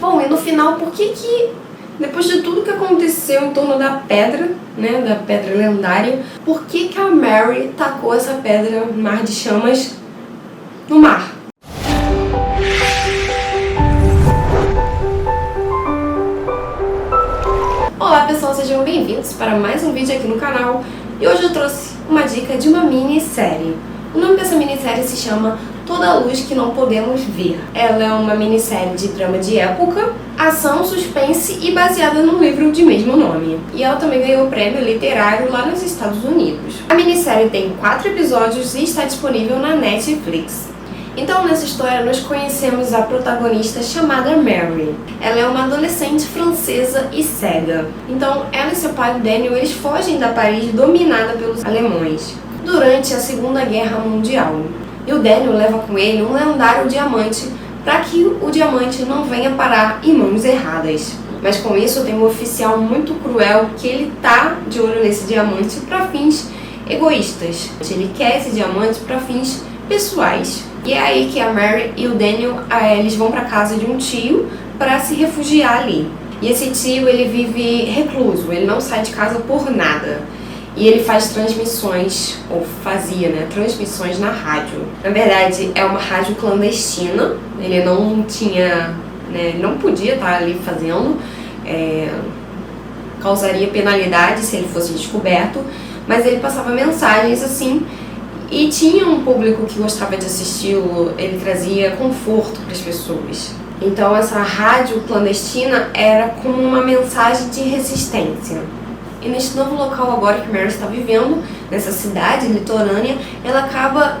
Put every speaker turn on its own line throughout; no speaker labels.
Bom, e no final, por que depois de tudo que aconteceu em torno da pedra, né, da pedra lendária, por que a Mary tacou essa pedra no mar de chamas no mar? Olá pessoal, sejam bem-vindos para mais um vídeo aqui no canal. E hoje eu trouxe uma dica de uma minissérie. O nome dessa minissérie se chama Toda a Luz que Não Podemos Ver. Ela é uma minissérie de drama de época, ação, suspense e baseada num livro de mesmo nome. E ela também ganhou o prêmio literário lá nos Estados Unidos. A minissérie tem 4 episódios e está disponível na Netflix. Então, nessa história, nós conhecemos a protagonista chamada Mary. Ela é uma adolescente francesa e cega. Então, ela e seu pai Daniel, eles fogem da Paris dominada pelos alemães durante a Segunda Guerra Mundial. E o Daniel leva com ele um lendário diamante para que o diamante não venha parar em mãos erradas. Mas com isso tem um oficial muito cruel que ele tá de olho nesse diamante para fins egoístas. Ele quer esse diamante para fins pessoais. E é aí que a Mary e o Daniel, eles vão para casa de um tio para se refugiar ali. E esse tio, ele vive recluso, ele não sai de casa por nada. E ele faz transmissões, ou fazia, né, transmissões na rádio. Na verdade, é uma rádio clandestina, ele não tinha, né, ele não podia estar ali fazendo, causaria penalidade se ele fosse descoberto, mas ele passava mensagens assim, e tinha um público que gostava de assisti-lo, ele trazia conforto para as pessoas. Então essa rádio clandestina era como uma mensagem de resistência. E neste novo local agora que Mary está vivendo, nessa cidade litorânea, ela acaba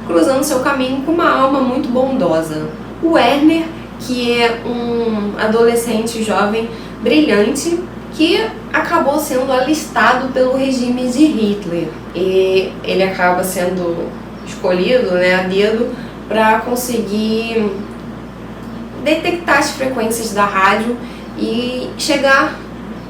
cruzando seu caminho com uma alma muito bondosa. O Werner, que é um adolescente jovem brilhante, que acabou sendo alistado pelo regime de Hitler. E ele acaba sendo escolhido, né, a dedo para conseguir detectar as frequências da rádio e chegar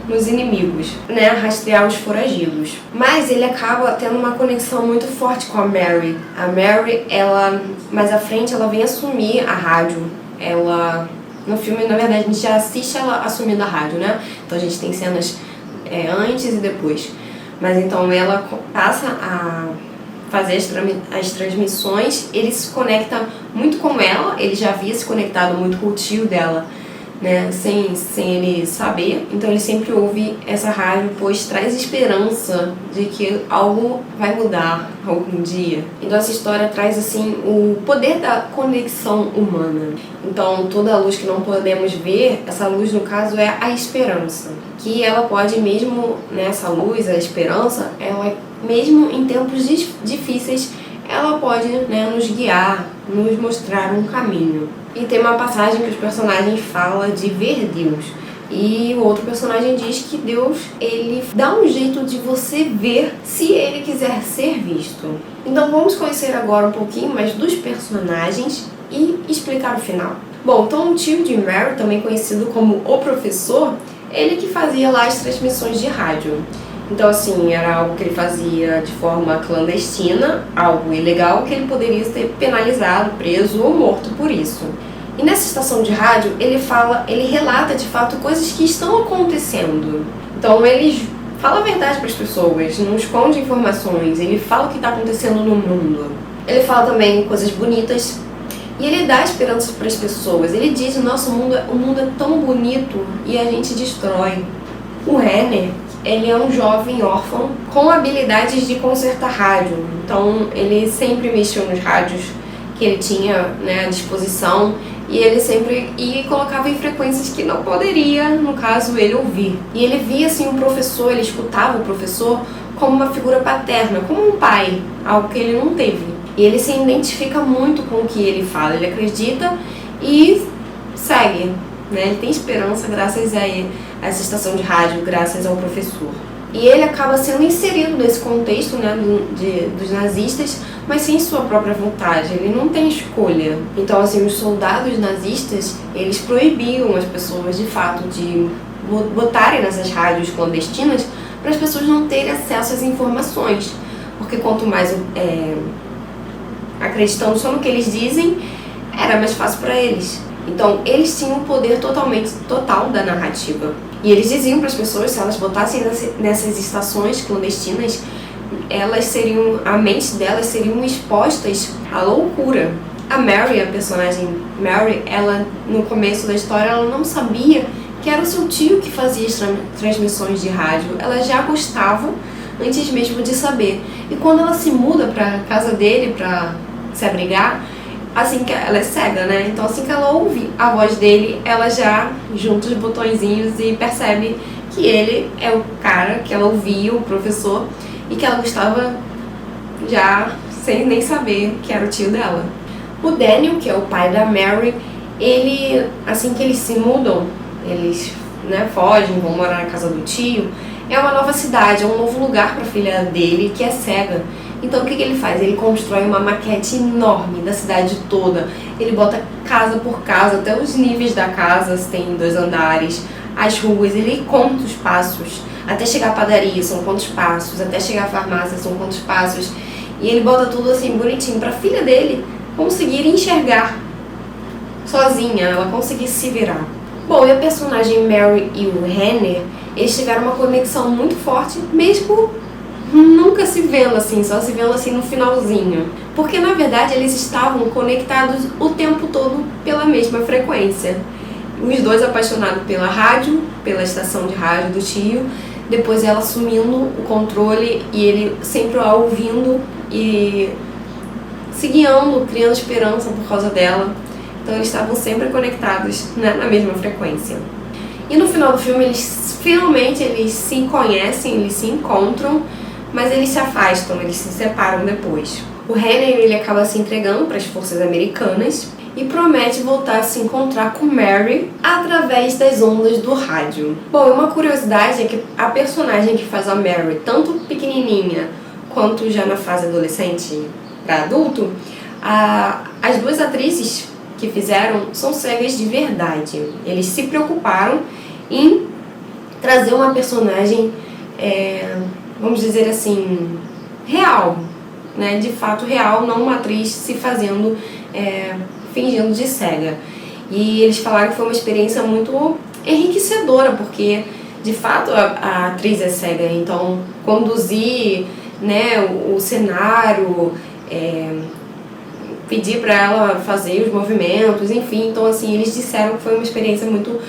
nos inimigos, né, rastrear os foragidos. Mas ele acaba tendo uma conexão muito forte com a Mary. A Mary, ela, mais à frente, ela vem assumir a rádio. Ela, no filme, na verdade, a gente já assiste ela assumindo a rádio, né? Então a gente tem cenas antes e depois. Mas então ela passa a fazer as transmissões, ele se conecta muito com ela, ele já havia se conectado muito com o tio dela, né, sem ele saber. Então ele sempre ouve essa rádio, pois traz esperança de que algo vai mudar algum dia. Então essa história traz assim o poder da conexão humana. Então toda a luz que não podemos ver, essa luz no caso é a esperança, que ela pode mesmo, né, essa luz, a esperança, ela mesmo em tempos difíceis, ela pode, né, nos guiar, nos mostrar um caminho. E tem uma passagem que os personagens falam de ver Deus. E o outro personagem diz que Deus, ele dá um jeito de você ver se ele quiser ser visto. Então vamos conhecer agora um pouquinho mais dos personagens e explicar o final. Bom, então o tio de Mary, também conhecido como o professor, ele que fazia lá as transmissões de rádio. Então, assim, era algo que ele fazia de forma clandestina, algo ilegal, que ele poderia ser penalizado, preso ou morto por isso. E nessa estação de rádio, ele relata de fato coisas que estão acontecendo. Então, ele fala a verdade para as pessoas, não esconde informações, ele fala o que está acontecendo no mundo. Ele fala também coisas bonitas e ele dá esperança para as pessoas. Ele diz: o nosso mundo, o mundo é tão bonito e a gente destrói. O Renner, ele é um jovem órfão com habilidades de consertar rádio. Então ele sempre mexeu nos rádios que ele tinha, né, à disposição, e ele sempre ia e colocava em frequências que não poderia, no caso, ele ouvir. E ele via assim um professor, ele escutava o professor como uma figura paterna, como um pai, algo que ele não teve. E ele se identifica muito com o que ele fala, ele acredita e segue, né? Ele tem esperança graças a essa estação de rádio, graças ao professor. E ele acaba sendo inserido nesse contexto, né, dos nazistas, mas sem sua própria vontade, ele não tem escolha. Então, assim, os soldados nazistas, eles proibiam as pessoas, de fato, de botarem nessas rádios clandestinas para as pessoas não terem acesso às informações. Porque quanto mais acreditando só no que eles dizem, era mais fácil para eles. Então eles tinham o poder total da narrativa. E eles diziam para as pessoas, se elas botassem nessas estações clandestinas, a mente delas seriam expostas à loucura. A Mary, a personagem Mary, ela no começo da história ela não sabia que era o seu tio que fazia as transmissões de rádio. Ela já gostava antes mesmo de saber. E quando ela se muda para casa dele para se abrigar, assim que ela é cega, né? Então assim que ela ouve a voz dele, ela já junta os botõezinhos e percebe que ele é o cara que ela ouvia, o professor, e que ela gostava já sem nem saber que era o tio dela. O Daniel, que é o pai da Mary, ele, assim que eles se mudam, eles, né, fogem, vão morar na casa do tio, é uma nova cidade, é um novo lugar para a filha dele, que é cega. Então o que ele faz? Ele constrói uma maquete enorme da cidade toda. Ele bota casa por casa, até os níveis da casa, tem 2 andares, as ruas, ele conta os passos. Até chegar à padaria são quantos passos, até chegar à farmácia são quantos passos. E ele bota tudo assim bonitinho para a filha dele conseguir enxergar sozinha, ela conseguir se virar. Bom, e a personagem Mary e o Henry, eles tiveram uma conexão muito forte, mesmo nunca se vendo assim, só se vendo assim no finalzinho. Porque na verdade eles estavam conectados o tempo todo pela mesma frequência. Os dois apaixonados pela rádio, pela estação de rádio do tio, depois ela assumindo o controle e ele sempre a ouvindo e se guiando, criando esperança por causa dela. Então eles estavam sempre conectados, né, na mesma frequência. E no final do filme eles finalmente se conhecem, eles se encontram, mas eles se afastam, eles se separam depois. O Henry ele acaba se entregando para as forças americanas e promete voltar a se encontrar com Mary através das ondas do rádio. Bom, uma curiosidade é que a personagem que faz a Mary, tanto pequenininha quanto já na fase adolescente para adulto, as 2 atrizes que fizeram são cegas de verdade. Eles se preocuparam em trazer uma personagem, vamos dizer assim, real, né? De fato real, não uma atriz se fazendo, fingindo de cega. E eles falaram que foi uma experiência muito enriquecedora, porque de fato a atriz é cega, então conduzir, né, o cenário, pedir para ela fazer os movimentos, enfim, então assim, eles disseram que foi uma experiência muito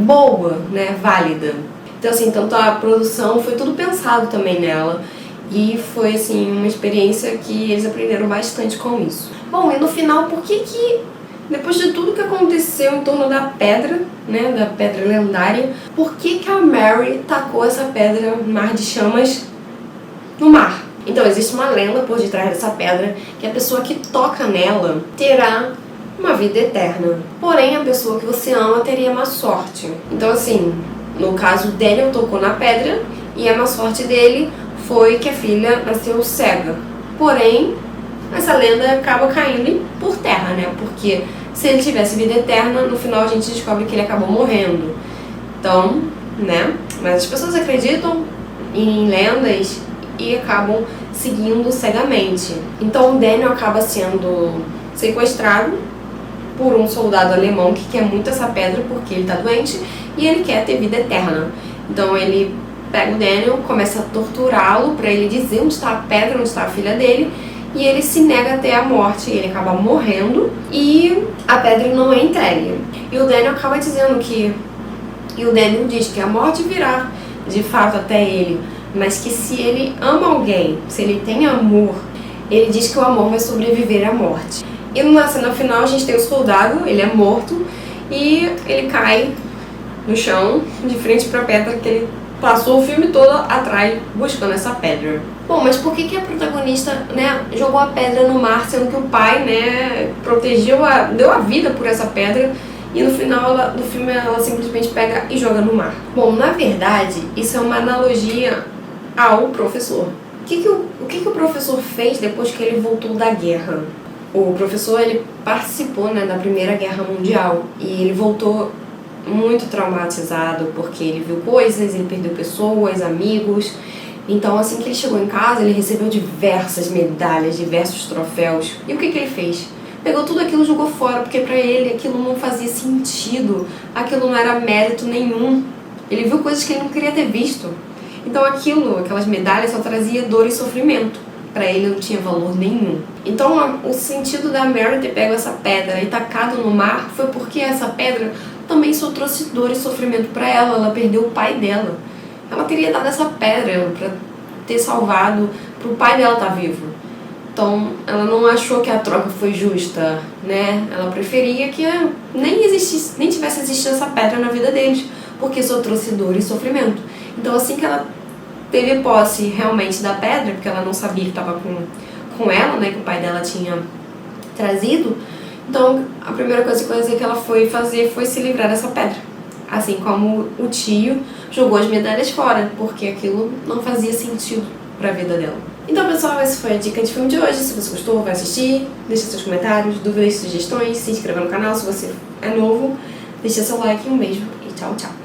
boa, né, válida. Então assim, tanto a produção, foi tudo pensado também nela, e foi assim, uma experiência que eles aprenderam bastante com isso. Bom, e no final, por que depois de tudo que aconteceu em torno da pedra, né, da pedra lendária, por que a Mary tacou essa pedra, mar de chamas, no mar? Então existe uma lenda por detrás dessa pedra, que a pessoa que toca nela terá uma vida eterna. Porém, a pessoa que você ama teria má sorte. Então assim, no caso Daniel tocou na pedra e a má sorte dele foi que a filha nasceu cega. Porém, essa lenda acaba caindo por terra, né? Porque se ele tivesse vida eterna, no final a gente descobre que ele acabou morrendo. Então, né? Mas as pessoas acreditam em lendas e acabam seguindo cegamente. Então o Daniel acaba sendo sequestrado por um soldado alemão que quer muito essa pedra porque ele tá doente e ele quer ter vida eterna. Então ele pega o Daniel, começa a torturá-lo para ele dizer onde está a pedra, onde está a filha dele, e ele se nega até a morte, ele acaba morrendo e a pedra não é entregue. E o Daniel acaba dizendo e o Daniel diz que a morte virá de fato até ele, mas que se ele ama alguém, se ele tem amor, ele diz que o amor vai sobreviver à morte. E na cena final a gente tem o soldado, ele é morto e ele cai no chão de frente para a pedra que ele passou o filme todo atrás buscando essa pedra. Bom, mas por que a protagonista, né, jogou a pedra no mar, sendo que o pai, né, deu a vida por essa pedra, e no final do filme ela simplesmente pega e joga no mar? Bom, na verdade, isso é uma analogia ao professor. O que o professor fez depois que ele voltou da guerra? O professor, ele participou, né, da Primeira Guerra Mundial, e ele voltou muito traumatizado porque ele viu coisas, ele perdeu pessoas, amigos. Então assim que ele chegou em casa, ele recebeu diversas medalhas, diversos troféus. E o que ele fez? pegou tudo aquilo e jogou fora, porque pra ele aquilo não fazia sentido, aquilo não era mérito nenhum. Ele viu coisas que ele não queria ter visto. Então aquelas medalhas só trazia dor e sofrimento. Pra ele não tinha valor nenhum. Então o sentido da Mary ter pego essa pedra e tacado no mar foi porque essa pedra também só trouxe dor e sofrimento pra ela. Ela perdeu o pai dela. Ela teria dado essa pedra pra ter salvado, pro pai dela estar vivo. Então ela não achou que a troca foi justa, né? Ela preferia que nem tivesse existido essa pedra na vida deles, porque só trouxe dor e sofrimento. Então assim que ela teve posse realmente da pedra, porque ela não sabia que estava com ela, né, que o pai dela tinha trazido, então a primeira coisa que ela foi fazer foi se livrar dessa pedra. Assim como o tio jogou as medalhas fora, porque aquilo não fazia sentido para a vida dela. Então, pessoal, essa foi a dica de filme de hoje. Se você gostou, vai assistir, deixa seus comentários, dúvidas, sugestões, se inscreva no canal se você é novo, deixa seu like, um beijo e tchau, tchau.